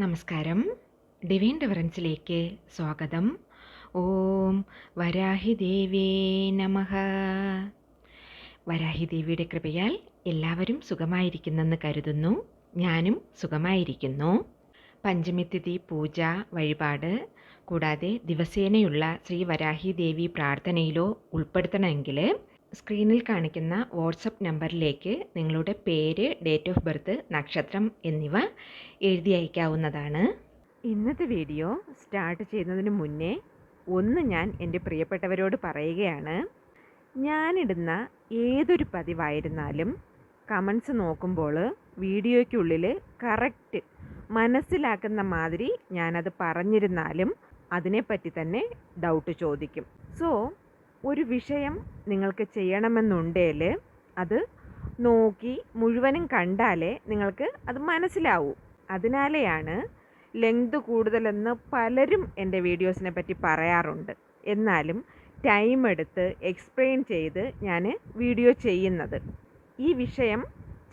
നമസ്കാരം. ഡിവൈൻ ഡിഫറൻസിലേക്ക് സ്വാഗതം. ഓം വരാഹി ദേവേ നമഃ. വരാഹി ദേവിയുടെ കൃപയാൽ എല്ലാവരും സുഖമായിരിക്കുന്നെന്ന് കരുതുന്നു. ഞാനും സുഖമായിരിക്കുന്നു. പഞ്ചമിതിഥി പൂജ വഴിപാട് കൂടാതെ ദിവസേനയുള്ള ശ്രീ വരാഹി ദേവി പ്രാർത്ഥനയിലോ ഉൾപ്പെടുത്തണമെങ്കിൽ സ്ക്രീനിൽ കാണിക്കുന്ന വാട്സപ്പ് നമ്പറിലേക്ക് നിങ്ങളുടെ പേര്, ഡേറ്റ് ഓഫ് ബർത്ത്, നക്ഷത്രം എന്നിവ എഴുതി അയക്കാവുന്നതാണ്. ഇന്നത്തെ വീഡിയോ സ്റ്റാർട്ട് ചെയ്യുന്നതിന് മുന്നേ ഞാൻ എൻ്റെ പ്രിയപ്പെട്ടവരോട് പറയുകയാണ്. ഞാനിടുന്ന ഏതൊരു പതിവായിരുന്നാലും കമൻസ് നോക്കുമ്പോൾ വീഡിയോയ്ക്കുള്ളിൽ കറക്റ്റ് മനസ്സിലാക്കുന്ന മാതിരി ഞാനത് പറഞ്ഞിരുന്നാലും അതിനെപ്പറ്റി തന്നെ ഡൗട്ട് ചോദിക്കും. സോ ഒരു വിഷയം നിങ്ങൾക്ക് ചെയ്യണമെന്നുണ്ടെങ്കിൽ അത് നോക്കി മുഴുവനും കണ്ടാലേ നിങ്ങൾക്ക് അത് മനസ്സിലാവൂ. അതിനാലെയാണ് ലെങ്ത് കൂടുതലെന്ന് പലരും എൻ്റെ വീഡിയോസിനെ പറ്റി പറയാറുണ്ട്. എന്നാലും ടൈം എടുത്ത് എക്സ്പ്ലെയിൻ ചെയ്ത് ഞാൻ വീഡിയോ ചെയ്യുന്നത്. ഈ വിഷയം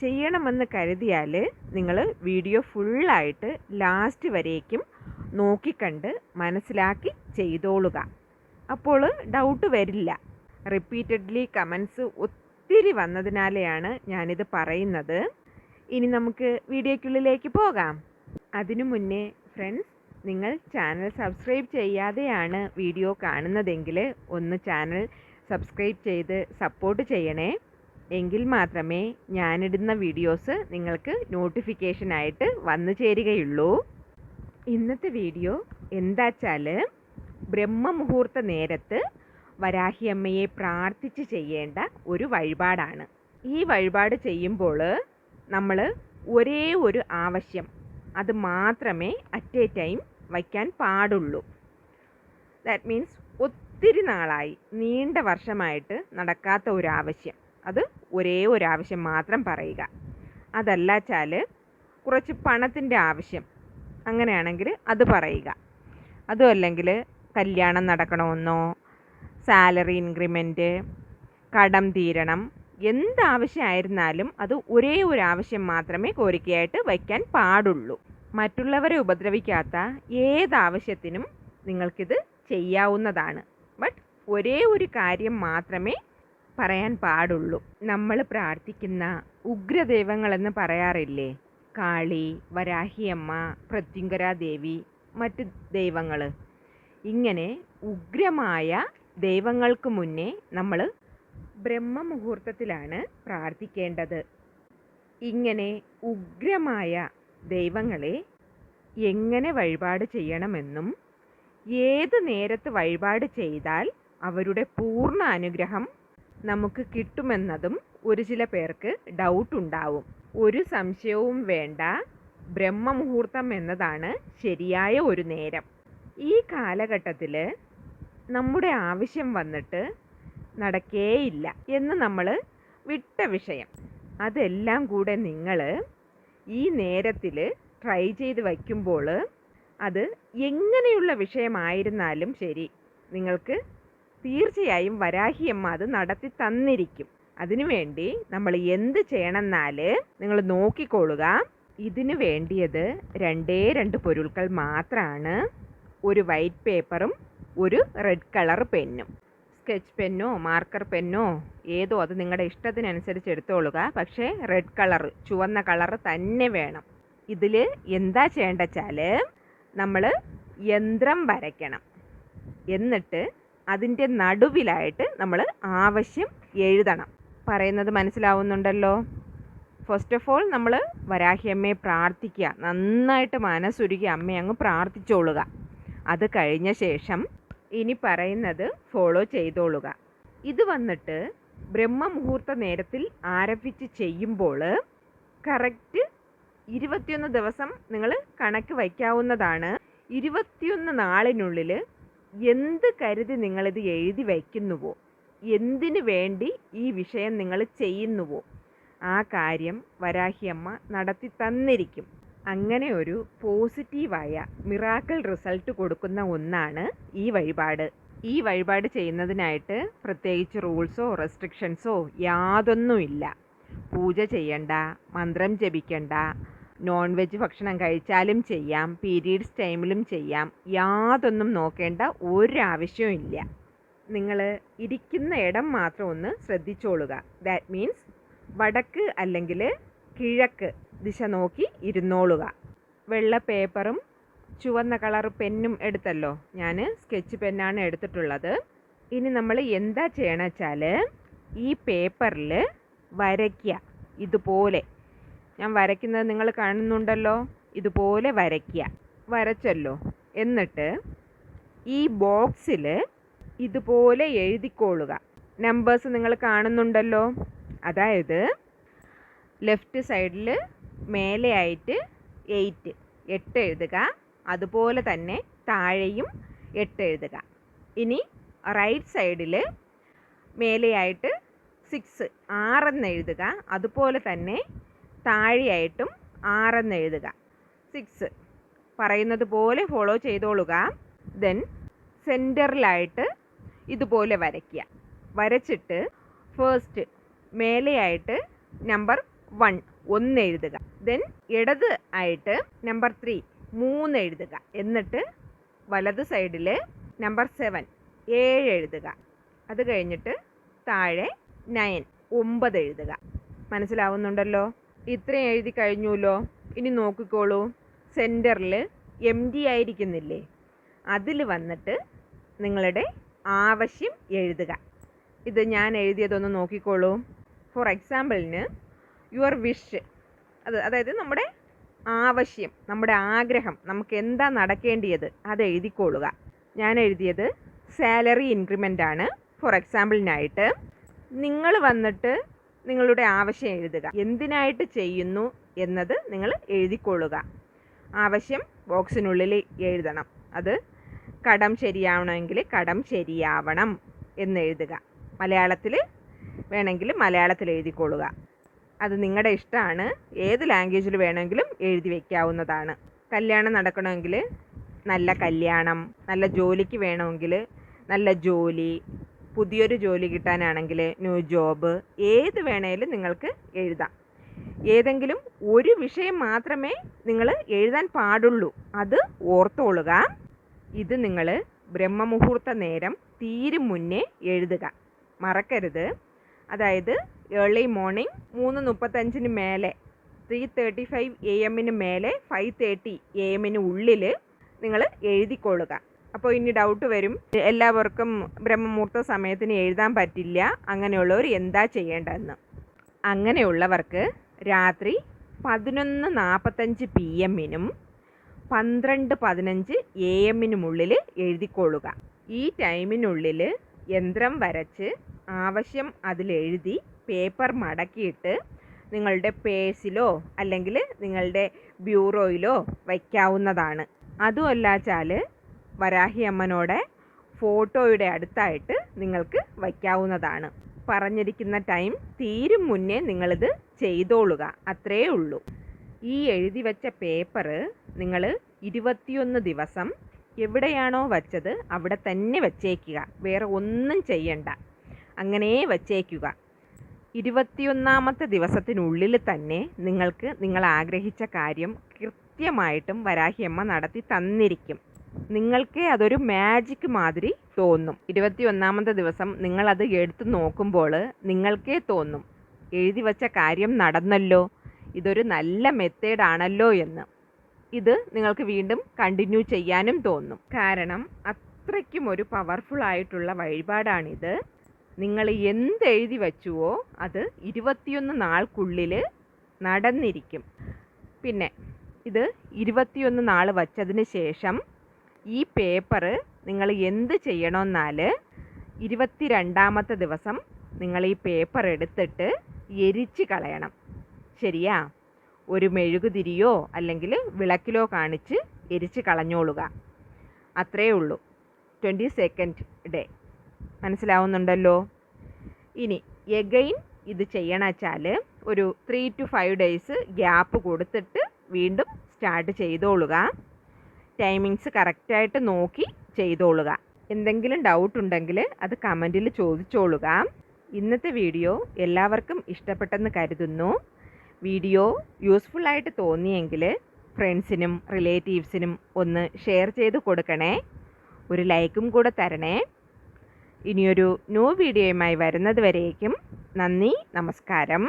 ചെയ്യണമെന്ന് കരുതിയാൽ നിങ്ങൾ വീഡിയോ ഫുള്ളായിട്ട് ലാസ്റ്റ് വരേക്കും നോക്കിക്കണ്ട് മനസ്സിലാക്കി ചെയ്തോളുക. അപ്പോൾ ഡൗട്ട് വരില്ല. റിപ്പീറ്റഡ്ലി കമൻസ് ഒത്തിരി വന്നതിനാലെയാണ് ഞാനിത് പറയുന്നത്. ഇനി നമുക്ക് വീഡിയോയ്ക്കുള്ളിലേക്ക് പോകാം. അതിനു മുന്നേ ഫ്രണ്ട്സ്, നിങ്ങൾ ചാനൽ സബ്സ്ക്രൈബ് ചെയ്യാതെയാണ് വീഡിയോ കാണുന്നതെങ്കിൽ ഒന്ന് ചാനൽ സബ്സ്ക്രൈബ് ചെയ്ത് സപ്പോർട്ട് ചെയ്യണേ. എങ്കിൽ മാത്രമേ ഞാനിടുന്ന വീഡിയോസ് നിങ്ങൾക്ക് നോട്ടിഫിക്കേഷനായിട്ട് വന്നു ചേരുകയുള്ളൂ. ഇന്നത്തെ വീഡിയോ എന്താച്ചാൽ ബ്രഹ്മമുഹൂർത്ത നേരത്ത് വരാഹിയമ്മയെ പ്രാർത്ഥിച്ച് ചെയ്യേണ്ട ഒരു വഴിപാടാണ്. ഈ വഴിപാട് ചെയ്യുമ്പോൾ നമ്മൾ ഒരേ ഒരു ആവശ്യം അത് മാത്രമേ അറ്റ് എ ടൈം വയ്ക്കാൻ പാടുള്ളൂ. ദാറ്റ് മീൻസ് ഒത്തിരി നാളായി, നീണ്ട വർഷമായിട്ട് നടക്കാത്ത ഒരു ആവശ്യം, അത് ഒരേ ഒരു ആവശ്യം മാത്രം പറയുക. അതല്ലാച്ചാൽ കുറച്ച് പണത്തിൻ്റെ ആവശ്യം, അങ്ങനെയാണെങ്കിൽ അത് പറയുക. അതും അല്ലെങ്കിൽ കല്യാണം നടക്കണമെന്നോ, സാലറി ഇൻക്രിമെൻറ്റ്, കടം തീരണം, എന്താവശ്യമായിരുന്നാലും അത് ഒരേ ഒരു ആവശ്യം മാത്രമേ കോരിക്കയായിട്ട് വയ്ക്കാൻ പാടുള്ളൂ. മറ്റുള്ളവരെ ഉപദ്രവിക്കാത്ത ഏതാവശ്യത്തിനും നിങ്ങൾക്കിത് ചെയ്യാവുന്നതാണ്. ബട്ട് ഒരേ ഒരു കാര്യം മാത്രമേ പറയാൻ പാടുള്ളൂ. നമ്മൾ പ്രാർത്ഥിക്കുന്ന ഉഗ്രദൈവങ്ങളെന്ന് പറയാറില്ലേ? കാളി, വരാഹിയമ്മ, പ്രത്യങ്കര ദേവി, മറ്റ് ദൈവങ്ങൾ. ഇങ്ങനെ ഉഗ്രമായ ദൈവങ്ങൾക്ക് മുന്നേ നമ്മൾ ബ്രഹ്മമുഹൂർത്തത്തിലാണ് പ്രാർത്ഥിക്കേണ്ടത്. ഇങ്ങനെ ഉഗ്രമായ ദൈവങ്ങളെ എങ്ങനെ വഴിപാട് ചെയ്യണമെന്നും ഏത് നേരത്ത് വഴിപാട് ചെയ്താൽ അവരുടെ പൂർണ്ണ അനുഗ്രഹം നമുക്ക് കിട്ടുമെന്നതും ഒരു ചില പേർക്ക് ഡൗട്ട് ഉണ്ടാവും. ഒരു സംശയവും വേണ്ട, ബ്രഹ്മമുഹൂർത്തം എന്നതാണ് ശരിയായ ഒരു നേരം. ഈ കാലഘട്ടത്തിൽ നമ്മുടെ ആവശ്യം വന്നിട്ട് നടക്കേയില്ല എന്ന് നമ്മൾ വിട്ട വിഷയം, അതെല്ലാം കൂടെ നിങ്ങൾ ഈ നേരത്തിൽ ട്രൈ ചെയ്ത് വയ്ക്കുമ്പോൾ അത് എങ്ങനെയുള്ള വിഷയമായിരുന്നാലും ശരി, നിങ്ങൾക്ക് തീർച്ചയായും വരാഹിയമ്മ അത് നടത്തി തന്നിരിക്കും. അതിനുവേണ്ടി നമ്മൾ എന്ത് ചെയ്യണമെന്നാൽ നിങ്ങൾ നോക്കിക്കൊള്ളുക. ഇതിനു വേണ്ടിയത് രണ്ട് പൊരുൾകൾ മാത്രമാണ്. ഒരു വൈറ്റ് പേപ്പറും ഒരു റെഡ് കളർ പെന്നും. സ്കെച്ച് പെന്നോ മാർക്കർ പെന്നോ ഏതോ, അത് നിങ്ങളുടെ ഇഷ്ടത്തിനനുസരിച്ച് എടുത്തോളുക. പക്ഷേ റെഡ് കളർ, ചുവന്ന കളർ തന്നെ വേണം. ഇതിൽ എന്താ ചെയ്യേണ്ടച്ചാൽ നമ്മൾ യന്ത്രം വരയ്ക്കണം. എന്നിട്ട് അതിൻ്റെ നടുവിലായിട്ട് നമ്മൾ ആവശ്യം എഴുതണം. പറയുന്നത് മനസ്സിലാവുന്നുണ്ടല്ലോ? ഫസ്റ്റ് ഓഫ് ഓൾ നമ്മൾ വരാഹിയമ്മയെ പ്രാർത്ഥിക്കുക. നന്നായിട്ട് മനസ്സുരുകി അമ്മയെ അങ്ങ് പ്രാർത്ഥിച്ചോളുക. അത് കഴിഞ്ഞ ശേഷം ഇനി പറയുന്നത് ഫോളോ ചെയ്തോളുക. ഇത് വന്നിട്ട് ബ്രഹ്മമുഹൂർത്ത നേരത്തിൽ ആരംഭിച്ച് ചെയ്യുമ്പോൾ കറക്റ്റ് 21 ദിവസം നിങ്ങൾ കണക്ക് വയ്ക്കാവുന്നതാണ്. 21 നാളിനുള്ളിൽ എന്ത് കരുതി നിങ്ങളിത് എഴുതി വയ്ക്കുന്നുവോ, എന്തിനു വേണ്ടി ഈ വിഷയം നിങ്ങൾ ചെയ്യുന്നുവോ, ആ കാര്യം വരാഹിയമ്മ നടത്തി തന്നിരിക്കും. അങ്ങനെ ഒരു പോസിറ്റീവായ മിറാക്കിൾ റിസൾട്ട് കൊടുക്കുന്ന ഒന്നാണ് ഈ വഴിപാട്. ഈ വഴിപാട് ചെയ്യുന്നതിനായിട്ട് പ്രത്യേകിച്ച് റൂൾസോ റെസ്ട്രിക്ഷൻസോ യാതൊന്നുമില്ല. പൂജ ചെയ്യണ്ട, മന്ത്രം ജപിക്കണ്ട, നോൺ വെജ് ഭക്ഷണം കഴിച്ചാലും ചെയ്യാം, പീരീഡ്സ് ടൈമിലും ചെയ്യാം. യാതൊന്നും നോക്കേണ്ട ഒരാവശ്യവും ഇല്ല. നിങ്ങൾ ഇരിക്കുന്ന ഇടം മാത്രം ഒന്ന് ശ്രദ്ധിച്ചോളുക. ദാറ്റ് മീൻസ് വടക്ക് അല്ലെങ്കിൽ കിഴക്ക് ദിശ നോക്കി ഇരുന്നോളുക. വെള്ള പേപ്പറും ചുവന്ന കളർ പെന്നും എടുത്തല്ലോ. ഞാൻ സ്കെച്ച് പെന്നാണ് എടുത്തിട്ടുള്ളത്. ഇനി നമ്മൾ എന്താ ചെയ്യണമെന്ന് വെച്ചാൽ ഈ പേപ്പറിൽ വരയ്ക്കുക. ഇതുപോലെ ഞാൻ വരയ്ക്കുന്നത് നിങ്ങൾ കാണുന്നുണ്ടല്ലോ. ഇതുപോലെ വരയ്ക്കുക. വരച്ചല്ലോ. എന്നിട്ട് ഈ ബോക്സിൽ ഇതുപോലെ എഴുതിക്കോളുക. നമ്പേഴ്സ് നിങ്ങൾ കാണുന്നുണ്ടല്ലോ. അതായത് ലെഫ്റ്റ് സൈഡിൽ മേലെയായിട്ട് 8 എഴുതുക. അതുപോലെ തന്നെ താഴെയും 8 എഴുതുക. ഇനി റൈറ്റ് സൈഡിൽ മേലെയായിട്ട് 6 എന്ന് എഴുതുക. അതുപോലെ തന്നെ താഴെയായിട്ടും 6 എന്ന് എഴുതുക. 6 പറയുന്നത് പോലെ ഫോളോ ചെയ്തോളുക. ദെൻ സെൻറ്ററിലായിട്ട് ഇതുപോലെ വരയ്ക്കുക. വരച്ചിട്ട് ഫസ്റ്റ് മേലെയായിട്ട് നമ്പർ 1 എഴുതുക. ദെൻ ഇടത് ആയിട്ട് നമ്പർ 3 എഴുതുക. എന്നിട്ട് വലത് സൈഡിൽ നമ്പർ 7 എഴുതുക. അത് കഴിഞ്ഞിട്ട് താഴെ 9 എഴുതുക. മനസ്സിലാവുന്നുണ്ടല്ലോ. ഇത്രയും എഴുതി കഴിഞ്ഞുല്ലോ. ഇനി നോക്കിക്കോളൂ. സെൻറ്ററിൽ empty ആയിരിക്കുന്നില്ലേ, അതിൽ വന്നിട്ട് നിങ്ങളുടെ ആവശ്യം എഴുതുക. ഇത് ഞാൻ എഴുതിയതൊന്ന് നോക്കിക്കോളൂ. ഫോർ എക്സാമ്പിളിന് യുവർ വിഷ്, അതായത് നമ്മുടെ ആവശ്യം, നമ്മുടെ ആഗ്രഹം, നമുക്ക് എന്താ നടക്കേണ്ടിയത് അത് എഴുതിക്കോളുക. ഞാൻ എഴുതിയത് സാലറി ഇൻക്രിമെൻ്റ് ആണ്. ഫോർ എക്സാമ്പിളിനായിട്ട് നിങ്ങൾ വന്നിട്ട് നിങ്ങളുടെ ആവശ്യം എഴുതുക. എന്തിനായിട്ട് ചെയ്യുന്നു എന്നത് നിങ്ങൾ എഴുതിക്കൊള്ളുക. ആവശ്യം ബോക്സിനുള്ളിൽ എഴുതണം. അത് കടം ശരിയാവണമെങ്കിൽ കടം ശരിയാവണം എന്നെഴുതുക. മലയാളത്തിൽ വേണമെങ്കിൽ മലയാളത്തിൽ എഴുതിക്കൊള്ളുക. അത് നിങ്ങളുടെ ഇഷ്ടമാണ്. ഏത് ലാംഗ്വേജിൽ വേണമെങ്കിലും എഴുതി വയ്ക്കാവുന്നതാണ്. കല്യാണം നടക്കണമെങ്കിൽ നല്ല കല്യാണം, നല്ല ജോലിക്ക് വേണമെങ്കിൽ നല്ല ജോലി, പുതിയൊരു ജോലി കിട്ടാനാണെങ്കിൽ ന്യൂ ജോബ്, ഏത് വേണേലും നിങ്ങൾക്ക് എഴുതാം. ഏതെങ്കിലും ഒരു വിഷയം മാത്രമേ നിങ്ങൾ എഴുതാൻ പാടുള്ളൂ. അത് ഓർത്തോളുക. ഇത് നിങ്ങൾ ബ്രഹ്മമുഹൂർത്ത നേരം തീരും മുന്നേ എഴുതുക. മറക്കരുത്. അതായത് ഏർലി മോർണിംഗ് 3:35 മേലെ, 3:35 AM മേലെ 5:30 AM ഉള്ളിൽ നിങ്ങൾ എഴുതിക്കൊള്ളുക. അപ്പോൾ ഇനി ഡൗട്ട് വരും, എല്ലാവർക്കും ബ്രഹ്മമുഹൂർത്ത സമയത്തിന് എഴുതാൻ പറ്റില്ല, അങ്ങനെയുള്ളവർ എന്താ ചെയ്യേണ്ടതെന്ന്. അങ്ങനെയുള്ളവർക്ക് രാത്രി 11:45 PM 12:15 AM എഴുതിക്കൊള്ളുക. ഈ ടൈമിനുള്ളിൽ യന്ത്രം വരച്ച് ആവശ്യം അതിലെഴുതി പേപ്പർ മടക്കിയിട്ട് നിങ്ങളുടെ പേഴ്സിലോ അല്ലെങ്കിൽ നിങ്ങളുടെ ബ്യൂറോയിലോ വയ്ക്കാവുന്നതാണ്. അതുമല്ലാച്ചാൽ വരാഹി അമ്മനോടെ ഫോട്ടോയുടെ അടുത്തായിട്ട് നിങ്ങൾക്ക് വയ്ക്കാവുന്നതാണ്. പറഞ്ഞിരിക്കുന്ന ടൈം തീരും മുന്നേ നിങ്ങളിത് ചെയ്തോളുക. അത്രയേ ഉള്ളൂ. ഈ എഴുതി വച്ച പേപ്പർ നിങ്ങൾ 21 ദിവസം എവിടെയാണോ വച്ചത് അവിടെ തന്നെ വച്ചേക്കുക. വേറെ ഒന്നും ചെയ്യണ്ട. അങ്ങനെ വച്ചേക്കുക. 21ാമത്തെ ദിവസത്തിനുള്ളിൽ തന്നെ നിങ്ങൾക്ക് നിങ്ങൾ ആഗ്രഹിച്ച കാര്യം കൃത്യമായിട്ടും വരാഹിയമ്മ നടത്തി തന്നിരിക്കും. നിങ്ങൾക്കേ അതൊരു മാജിക് മാതിരി തോന്നും. 21ാമത്തെ ദിവസം നിങ്ങളത് എടുത്ത് നോക്കുമ്പോൾ നിങ്ങൾക്കേ തോന്നും, എഴുതി വച്ച കാര്യം നടന്നല്ലോ, ഇതൊരു നല്ല മെത്തേഡാണല്ലോ എന്ന്. ഇത് നിങ്ങൾക്ക് വീണ്ടും കണ്ടിന്യൂ ചെയ്യാനും തോന്നും. കാരണം അത്രയ്ക്കും ഒരു പവർഫുൾ ആയിട്ടുള്ള വഴിപാടാണിത്. നിങ്ങൾ എന്തെഴുതി വച്ചുവോ അത് 21 നാൾക്കുള്ളിൽ നടന്നിരിക്കും. പിന്നെ ഇത് 21 നാൾ വച്ചതിന് ശേഷം ഈ പേപ്പർ നിങ്ങൾ എന്ത് ചെയ്യണമെന്നാൽ 22ാമത്തെ ദിവസം നിങ്ങൾ ഈ പേപ്പർ എടുത്തിട്ട് എരിച്ച് കളയണം. ശരിയാ? ഒരു മെഴുകുതിരിയോ അല്ലെങ്കിൽ വിളക്കിലോ കാണിച്ച് എരിച്ച് കളഞ്ഞോളുക. അത്രയേ ഉള്ളൂ. 22nd day. മനസ്സിലാവുന്നുണ്ടല്ലോ? ഇനി എഗെയിൻ ഇത് ചെയ്യണമെച്ചാൽ ഒരു 3 to 5 days ഗ്യാപ്പ് കൊടുത്തിട്ട് വീണ്ടും സ്റ്റാർട്ട് ചെയ്തോളുക. ടൈമിങ്സ് കറക്റ്റായിട്ട് നോക്കി ചെയ്തോളുക. എന്തെങ്കിലും ഡൗട്ട് ഉണ്ടെങ്കിൽ അത് കമൻറ്റിൽ ചോദിച്ചോളുക. ഇന്നത്തെ വീഡിയോ എല്ലാവർക്കും ഇഷ്ടപ്പെട്ടെന്ന് കരുതുന്നു. വീഡിയോ യൂസ്ഫുള്ളായിട്ട് തോന്നിയെങ്കിൽ ഫ്രണ്ട്സിനും റിലേറ്റീവ്സിനും ഒന്ന് ഷെയർ ചെയ്ത് കൊടുക്കണേ. ഒരു ലൈക്കും കൂടെ തരണേ. ഇനിയൊരു ന്യൂ വീഡിയോയുമായി വരുന്നത് വരേക്കും നന്ദി, നമസ്കാരം.